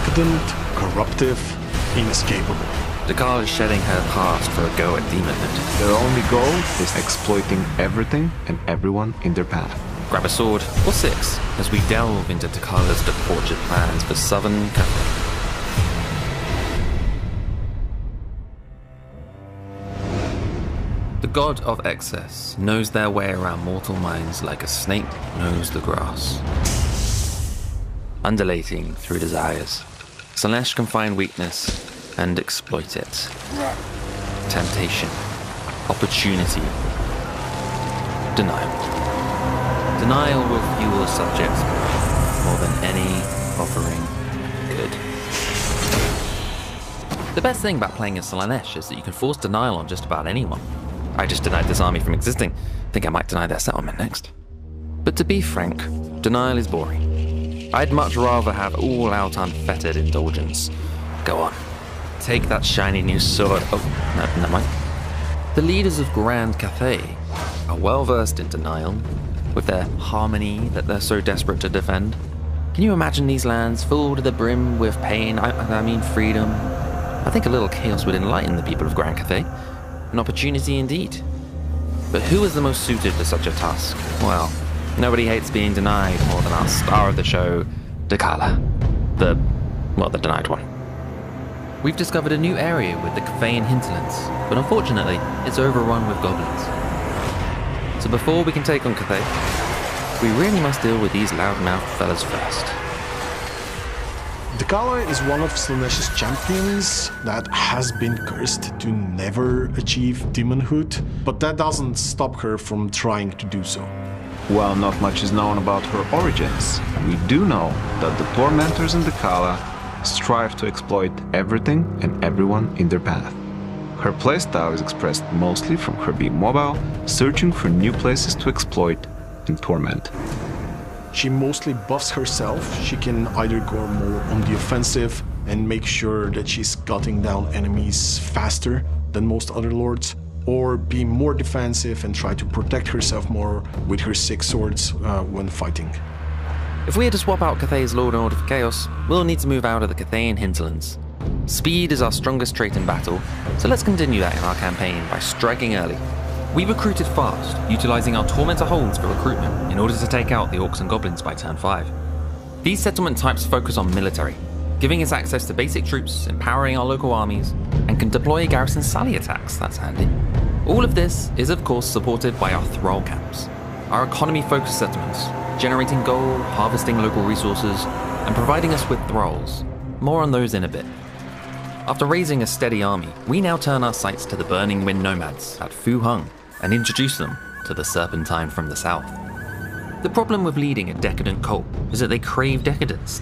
decadent, corruptive, inescapable. Dechala is shedding her past for a go at demonhood. Their only goal is exploiting everything and everyone in their path. Grab a sword, or 6, as we delve into Decala's debauched plans for Southern Cathay. The god of excess knows their way around mortal minds like a snake knows the grass. Undulating through desires, Slaanesh can find weakness and exploit it. Temptation, opportunity, denial. Denial will fuel a subject's mind more than any offering could. The best thing about playing as Slaanesh is that you can force denial on just about anyone. I just denied this army from existing. Think I might deny their settlement next. But to be frank, denial is boring. I'd much rather have all-out unfettered indulgence. Go on. Take that shiny new sword. Oh, no, never mind. The leaders of Grand Cathay are well versed in denial, with their harmony that they're so desperate to defend. Can you imagine these lands full to the brim with pain, I mean freedom? I think a little chaos would enlighten the people of Grand Cathay. An opportunity indeed. But who is the most suited for such a task? Well, nobody hates being denied more than our star of the show, Dechala. The denied one. We've discovered a new area with the Cathayan hinterlands, but unfortunately, it's overrun with goblins. So before we can take on Cathay, we really must deal with these loudmouthed fellas first. Dechala is one of Slaanesh's champions that has been cursed to never achieve demonhood, but that doesn't stop her from trying to do so. While not much is known about her origins, we do know that the Tormentors in Dechala strive to exploit everything and everyone in their path. Her playstyle is expressed mostly from her being mobile, searching for new places to exploit and torment. She mostly buffs herself. She can either go more on the offensive and make sure that she's cutting down enemies faster than most other lords, or be more defensive and try to protect herself more with her 6 swords when fighting. If we are to swap out Cathay's Lord and Order for Chaos, we'll need to move out of the Cathayan hinterlands. Speed is our strongest trait in battle, so let's continue that in our campaign by striking early. We recruited fast, utilising our Tormentor holds for recruitment in order to take out the Orcs and Goblins by turn 5. These settlement types focus on military, giving us access to basic troops, empowering our local armies, and can deploy garrison sally attacks, that's handy. All of this is of course supported by our thrall camps, our economy-focused settlements, generating gold, harvesting local resources, and providing us with thralls. More on those in a bit. After raising a steady army, we now turn our sights to the Burning Wind nomads at Fu Hung and introduce them to the Serpentine from the south. The problem with leading a decadent cult is that they crave decadence.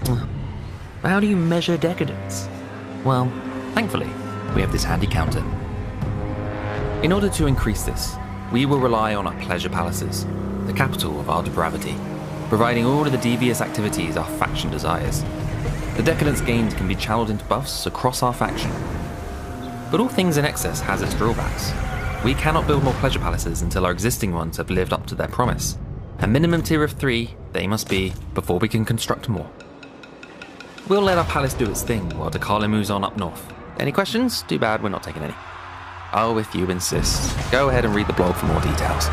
But how do you measure decadence? Well, thankfully, we have this handy counter. In order to increase this, we will rely on our pleasure palaces, the capital of our depravity, providing all of the devious activities our faction desires. The decadence gained can be channeled into buffs across our faction. But all things in excess has its drawbacks. We cannot build more pleasure palaces until our existing ones have lived up to their promise. A minimum tier of 3 they must be before we can construct more. We'll let our palace do its thing while Dechala moves on up north. Any questions? Too bad we're not taking any. Oh, if you insist. Go ahead and read the blog for more details.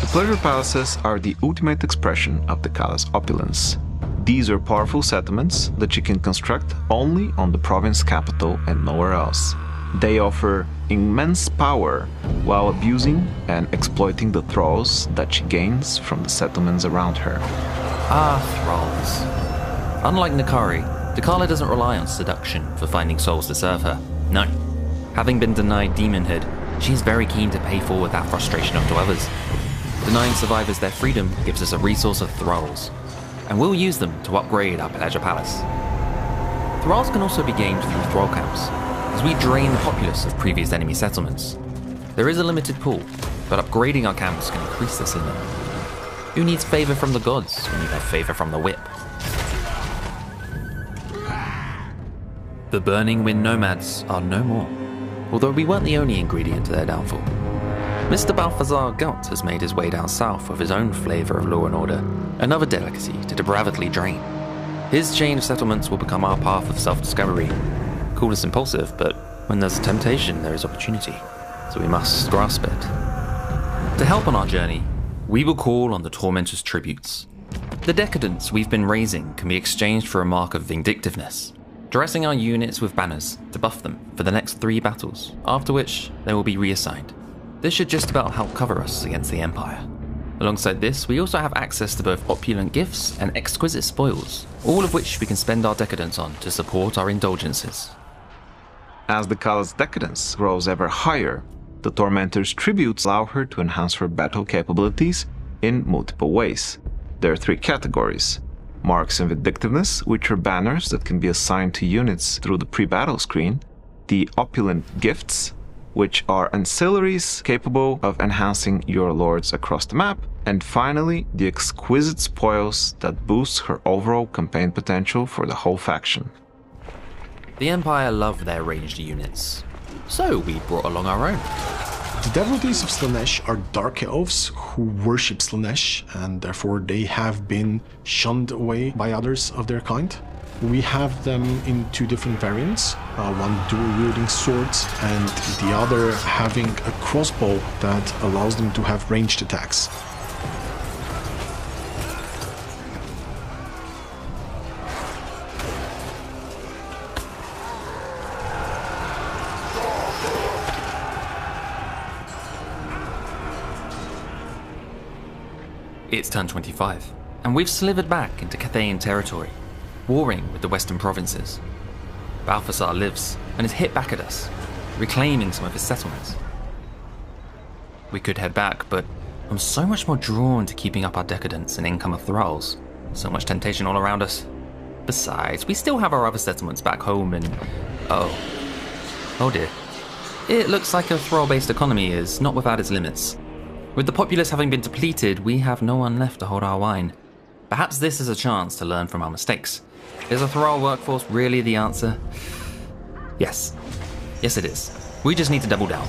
The pleasure palaces are the ultimate expression of Decala's opulence. These are powerful settlements that you can construct only on the province capital and nowhere else. They offer immense power while abusing and exploiting the thralls that she gains from the settlements around her. Ah, thralls. Unlike Nakari, Dechala doesn't rely on seduction for finding souls to serve her. No. Having been denied demonhood, she is very keen to pay forward that frustration onto others. Denying survivors their freedom gives us a resource of thralls, and we'll use them to upgrade our pleasure palace. Thralls can also be gained through thrall camps, as we drain the populace of previous enemy settlements. There is a limited pool, but upgrading our camps can increase this in them. Who needs favour from the gods when you have favour from the whip? The Burning Wind nomads are no more, although we weren't the only ingredient to their downfall. Mr. Balthasar Gelt has made his way down south with his own flavour of law and order, another delicacy to depravitely drain. His chain of settlements will become our path of self-discovery. Call us impulsive, but when there's a temptation, there is opportunity, so we must grasp it. To help on our journey, we will call on the Tormentor's tributes. The decadence we've been raising can be exchanged for a mark of vindictiveness, dressing our units with banners to buff them for the next 3 battles, after which they will be reassigned. This should just about help cover us against the Empire. Alongside this, we also have access to both opulent gifts and exquisite spoils, all of which we can spend our decadence on to support our indulgences. As Decala's decadence grows ever higher, the Tormentor's tributes allow her to enhance her battle capabilities in multiple ways. There are 3 categories: marks and vindictiveness, which are banners that can be assigned to units through the pre-battle screen, the opulent gifts, which are ancillaries capable of enhancing your lords across the map, and finally, the exquisite spoils that boost her overall campaign potential for the whole faction. The Empire love their ranged units, so we brought along our own. The devotees of Slaanesh are dark elves who worship Slaanesh, and therefore they have been shunned away by others of their kind. We have them in 2 different variants, one dual-wielding swords and the other having a crossbow that allows them to have ranged attacks. It's turn 25, and we've slithered back into Cathayan territory, warring with the western provinces. Balthasar lives and is hit back at us, reclaiming some of his settlements. We could head back, but I'm so much more drawn to keeping up our decadence and income of thralls. So much temptation all around us. Besides, we still have our other settlements back home and... Oh dear. It looks like a thrall-based economy is not without its limits. With the populace having been depleted, we have no one left to hold our wine. Perhaps this is a chance to learn from our mistakes. Is a thrall workforce really the answer? Yes. Yes it is. We just need to double down.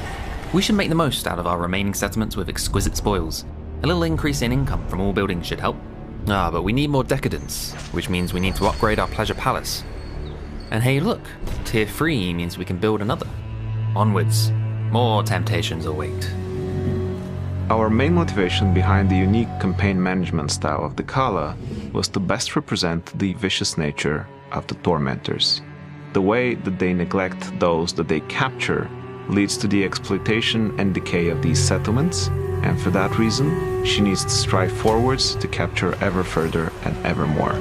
We should make the most out of our remaining settlements with exquisite spoils. A little increase in income from all buildings should help. But we need more decadence, which means we need to upgrade our pleasure palace. And hey look, tier 3 means we can build another. Onwards. More temptations await. Our main motivation behind the unique campaign management style of Dechala was to best represent the vicious nature of the Tormentors. The way that they neglect those that they capture leads to the exploitation and decay of these settlements, and for that reason, she needs to strive forwards to capture ever further and ever more.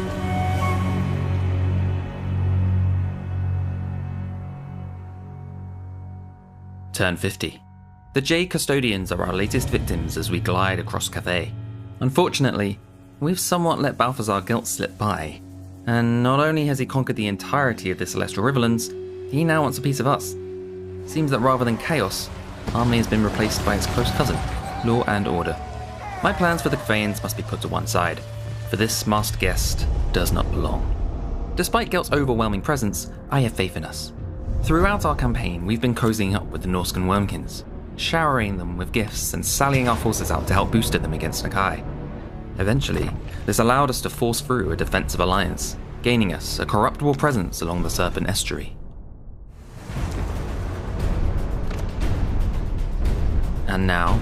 Turn 50. The Jade Custodians are our latest victims as we glide across Cathay. Unfortunately, we've somewhat let Balthasar Gelt slip by, and not only has he conquered the entirety of the Celestial Riverlands, he now wants a piece of us. Seems that rather than chaos, harmony has been replaced by its close cousin, law and order. My plans for the Cathayans must be put to one side, for this masked guest does not belong. Despite Gelt's overwhelming presence, I have faith in us. Throughout our campaign, we've been cozying up with the Norscan Wormkins, showering them with gifts and sallying our forces out to help boost them against Nakai. Eventually, this allowed us to force through a defensive alliance, gaining us a corruptible presence along the Serpent Estuary. And now,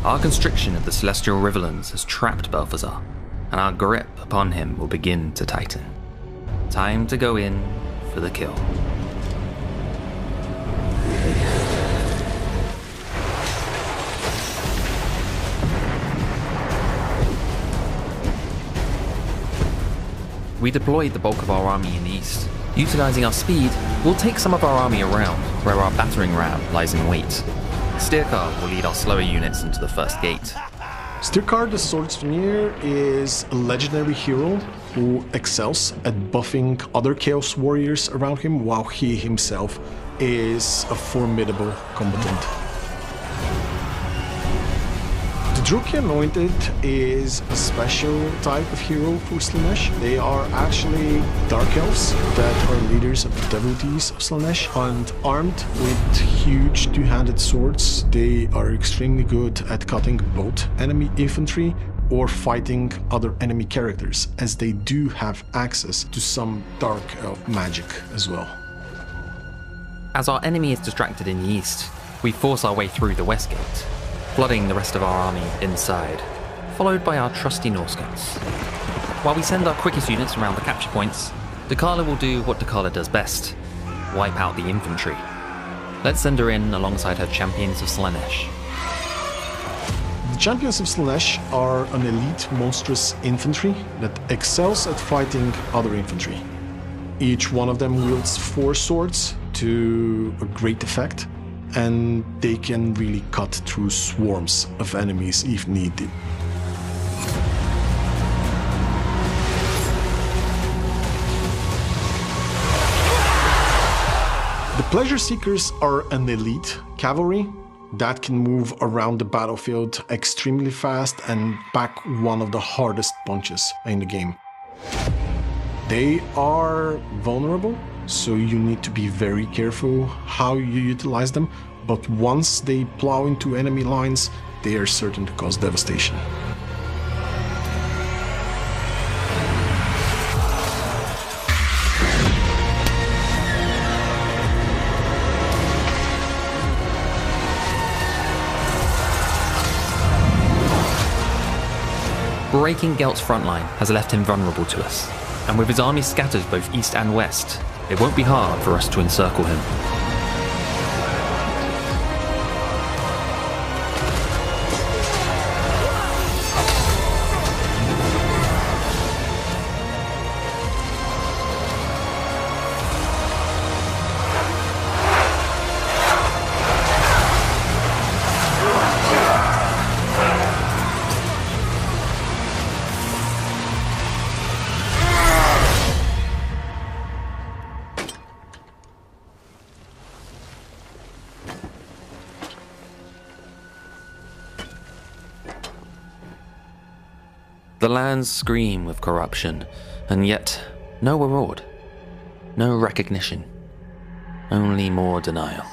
our constriction of the Celestial Riverlands has trapped Balthasar, and our grip upon him will begin to tighten. Time to go in for the kill. We deployed the bulk of our army in the east. Utilizing our speed, we'll take some of our army around, where our battering ram lies in wait. Steercar will lead our slower units into the first gate. Steercar the Swordsveneer is a legendary hero who excels at buffing other Chaos Warriors around him, while he himself is a formidable combatant. The Druki Anointed is a special type of hero for Slaanesh. They are actually Dark Elves that are leaders of the devotees of Slaanesh, and armed with huge two-handed swords, they are extremely good at cutting both enemy infantry or fighting other enemy characters, as they do have access to some dark elf magic as well. As our enemy is distracted in the east, we force our way through the west gate, flooding the rest of our army inside, followed by our trusty Norse scouts. While we send our quickest units around the capture points, Dechala will do what Dechala does best: wipe out the infantry. Let's send her in alongside her champions of Slaanesh. The champions of Slaanesh are an elite monstrous infantry that excels at fighting other infantry. Each one of them wields 4 swords to a great effect, and they can really cut through swarms of enemies if needed. The Pleasure Seekers are an elite cavalry that can move around the battlefield extremely fast and pack one of the hardest punches in the game. They are vulnerable, so you need to be very careful how you utilize them, but once they plow into enemy lines, they are certain to cause devastation. Breaking Gelt's front line has left him vulnerable to us, and with his army scattered both east and west, it won't be hard for us to encircle him. The lands scream with corruption, and yet no reward, no recognition, only more denial.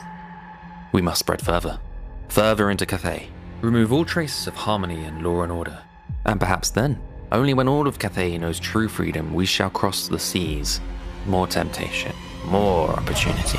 We must spread further into Cathay, remove all traces of harmony and law and order, and perhaps then, only when all of Cathay knows true freedom, we shall cross the seas. More temptation, more opportunity.